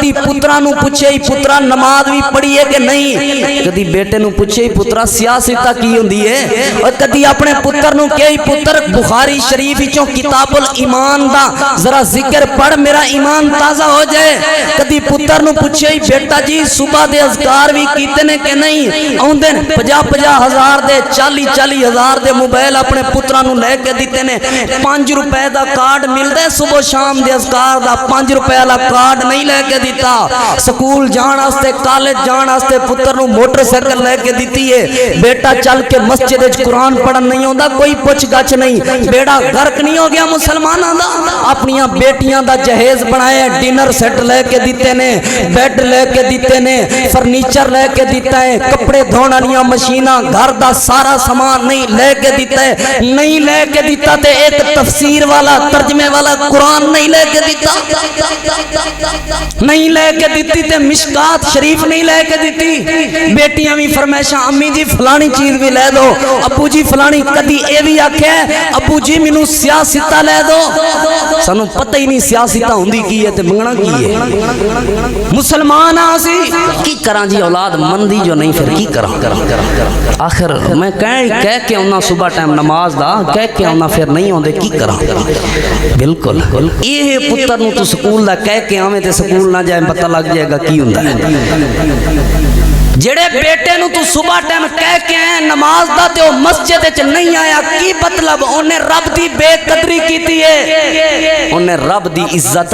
کدی پترا نو پوچھے پترا نماز بھی پڑھی ہے کہ نہیں، کدی بیٹے نو پوچھے پترا سیاست کی ہوندی ہے، اور کدی اپنے پتر نو کہ پتر بخاری شریف وچوں کتاب الایمان دا ذرا ذکر پڑھ میرا ایمان تازہ ہو جائے، کدی پتر نو پوچھے بیٹا جی صبح دے اذکار بھی کیتے نے کہ نہیں، اوندے 50 ہزار دے 40 ہزار دے موبائل اپنے پترا نو لے کے دیتے نے، 5 روپے دا کارڈ ملدا ہے صبح شام دے اذکار دا، 5 روپے والا کارڈ نہیں لے کے دیتا، سکول جان واسطے کالج جان واسطے پتر نو موٹر سائیکل لے کے دیتی ہے، بیٹا چل کے مسجد وچ قرآن پڑھن نہیں ہوندا، کوئی پوچھ گچھ نہیں، بیڑا غرق نہیں ہو گیا مسلماناں دا، اپنیاں بیٹیاں دا جہیز بنایا، ڈنر سیٹ لے کے دیتے نے، بیڈ لے کے دیتے نے، فرنیچر لے کے دیتا ہے، کپڑے دھونے والیاں مشیناں، گھر دا سارا سامان نہیں لے کے دیتا ہے، نہیں لے کے دیتا تے ایک تفسیر والا ترجمے والا قرآن نہیں لے کے دیتا، نہیں لے کے دیتی تے مشکات شریف نہیں لے کے دیتی، بیٹیاں بھی فرمائشاں امی جی فلانی چیز بھی لے دو، ابو جی فلانی، کدی اے بھی آکھے ابو جی مینوں سیاستہ لے دو، سانوں پتہ ہی نہیں سیاستہ ہوندی کی ہے تے منگنا کی ہے، مسلمان آسی کی کراں جی، اولاد مندی جو نہیں پھر کی کراں، آخر میں کہہ کے انہاں صبح ٹائم نماز دا کہہ کے انہاں پھر نہیں ہوندے کی کراں، بالکل یہ پتر نو تو سکول دا کہہ کے آویں تے سکول نہ جائے پتہ لگ جائے گا کی ہوندا ہے، جڑے بیٹے نو تو صبح ٹائم کہہ کے آئے نماز دا تے وہ مسجد وچ نہیں آیا، کی مطلب انہیں رب دی بے قدری کیتی ہے، انہیں رب دی عزت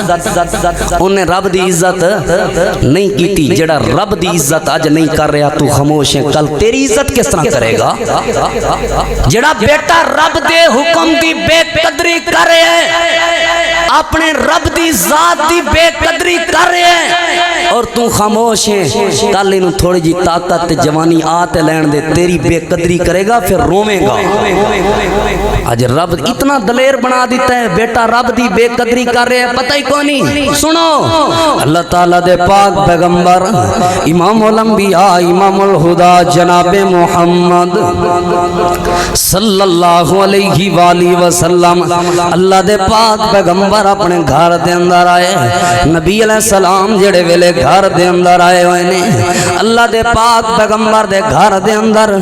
نہیں کیتی، جڑا رب دی عزت آج نہیں کر رہا تو خاموش ہے، کل تیری عزت کس طرح کرے گا، جڑا بیٹا رب دے حکم دی بے قدری کر رہا ہے، اپنے رب دی ذات دی بے قدری کر رہے ہیں اور تو خاموش ہے، کل انہوں تھوڑی جی طاقت جوانی آتے لین دے، تیری بے قدری کرے گا پھر رومے گا، آج رب اتنا دلیر بنا دیتا ہے، بیٹا رب دی بے قدری کر رہے ہیں پتہ ہی کونی، سنو اللہ تعالیٰ دے پاک پیغمبر امام الانبیاء امام الہدا جناب محمد صلی اللہ علیہ وآلہ وسلم، اللہ دے پاک پیغمبر اپنے گھر دے اندر آئے، نبی علیہ السلام جڑے ویلے گھر دے اندر آئے ہوئے نے، اللہ دے پاک پیغمبر دے گھر دے اندر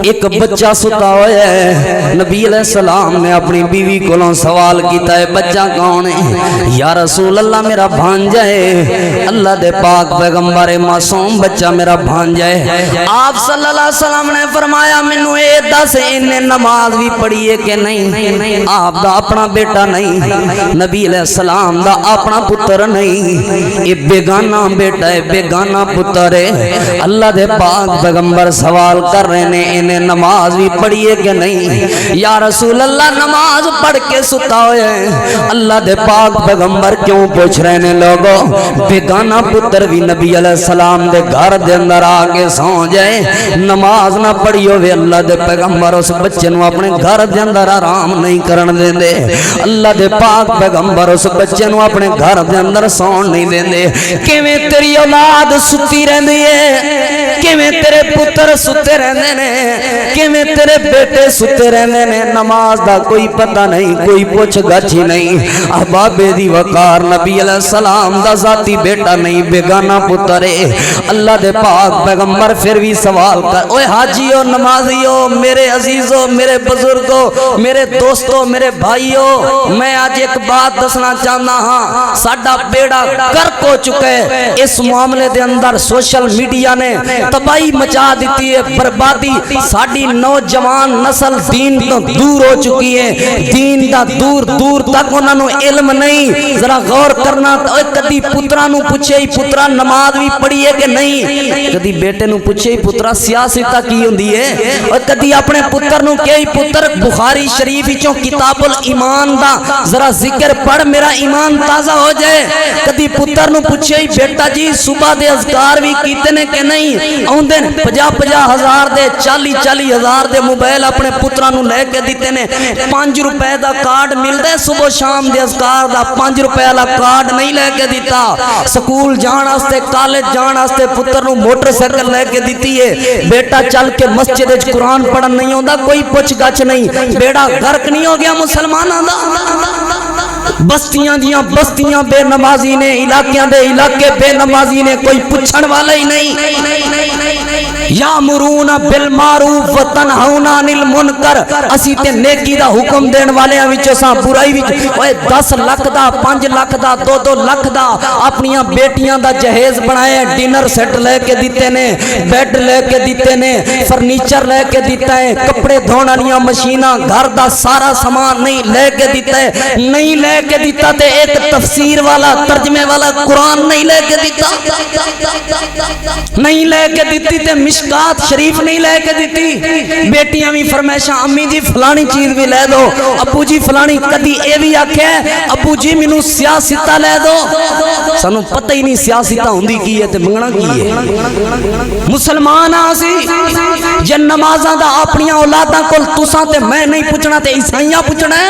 ایک بچہ ستا ہویا ہے، نبی علیہ السلام نے اپنی بیوی کو سوال کیتا ہے بچہ کون ہے، یا رسول اللہ میرا بھانجا ہے، اللہ دے پاک پیغمبر معصوم بچہ میرا بھانجا ہے، آپ صلی اللہ علیہ وسلم نے فرمایا مینوں اے دس انہیں نماز بھی پڑھی ہے کہ نہیں، آپ دا اپنا بیٹا نہیں، نبی علیہ السلام دا اپنا پتر نہیں، یہ بیگانہ بیٹا ہے، بیگانہ پتر ہے، اللہ دے پاک پیغمبر سوال کر رہے ہیں انہیں نماز بھی پڑھی ہے کہ نہیں، یا رسول اللہ نماز پڑھ کے ستا ہوئے ہیں، اللہ دے پاک پیغمبر کیوں پوچھ رہے ہیں لوگوں، بیگانہ پتر بھی نبی علیہ السلام دے گھر دے اندر آگے سو جائے، نماز نہ پڑھی ہوئے، اللہ دے پیغمبر اس بچے نو اپنے گھر دے اندر آرام نہیں کرن دیں دے، اللہ دے پاک پیغمبر اس بچے نو اپنے گھر دے اندر سون نہیں دیں دے، کیویں تیری اولاد ستی رہندی ہے، کیویں تیرے پتر ستے رہندے نے، کیویں تیرے بیٹے ستے رہندے نے، نماز دا کوئی پتہ نہیں، کوئی پوچھ گچھ ہی نہیں، احبابِ دی وقار نبی علیہ السلام دا ذاتی بیٹا نہیں، بیگانہ پتر ہے، اللہ دے پاک پیغمبر پھر بھی سوال کر، اوے حاجیو نمازیو میرے عزیزو میرے بزرگو میرے دوستو میرے بھائیو، میں آج ایک بات دسنا چاہنا ہاں، ساڈا بیڑا غرق ہو چکا ہے، اس معاملے دے اندر سوشل میڈیا نے تباہی مچا دیتی ہے، بربادی، ساڈی نوجوان نسل دین تو دور ہو چکی ہے، دین دا دور دور تک انہاں نو علم نہیں، ذرا غور کرنا، کدی پترا نو پوچھے پترا نماز بھی پڑھی ہے کہ نہیں، کدی بیٹے نو پوچھے پترا سیاستہ کی ہوندی ہے، اور کدی اپنے پتر نو کہ پتر بخاری شریف وچوں کتاب الایمان دا ذرا ذکر پڑھ میرا ایمان تازہ ہو جائے، کدی پتر نو پوچھے بیٹا جی صبح دے اذکار بھی کیتے نے کہ نہیں، اوندے 50 ہزار دے 40 ہزار دے موبائل اپنے پترا نو لے کے دیتے نے، 5 روپے دا کارڈ ملدا ہے صبح شام دے اذکار دا، 5 روپے والا کارڈ نہیں لے کے دیتا، سکول جان واسطے کالج جان واسطے پتر نو موٹر سائیکل لے کے دیتی ہے، بیٹا چل کے مسجد وچ قرآن پڑھن نہیں ہوندا، کوئی پوچھ گچھ نہیں، بیڑا غرق نہیں ہو گیا مسلماناں دا، بستیاں دیاں بستیاں بے نمازی نے، علاقیاں دے علاقے بے نمازی نے، کوئی پچھن والا ہی نہیں۔ یامرون بالمعروف وتنہون عن المنکر، اسی تے نیکی دا حکم دین والے ہیں وچ اساں برائی وچ اوے 10 لاکھ دا 5 لاکھ دا 2 لاکھ دا اپنیاں بیٹیاں دا جہیز بنائے، ڈنر سیٹ لے کے دیتے نے، بیڈ لے کے دیتے نے، فرنیچر لے کے دیتا ہے، کپڑے دھون والیاں مشیناں، گھر دا سارا سامان نہیں لے کے دیتا ہے، نہیں لے کے دیتا تے ایک تفسیر والا ترجمے والا قرآن نہیں لے کے دیتا، نہیں لے کے دیتی تے مشکات شریف نہیں لے کے دیتی۔ بیٹیاں بھی فرمائشاں امی جی فلانی چیز بھی لے دو، ابو جی فلانی، کدی اے بھی آکھے ابو جی مینوں سیاستہ لے دو، سانو پتہ ہی نہیں سیاستہ ہوندی کی ہے تے منگنا کی ہے۔ مسلمان آسی جن نمازاں دا اپنیاں اولاداں کول تساں تے میں نہیں پوچھنا تے عیسائیاں پوچھنا ہے۔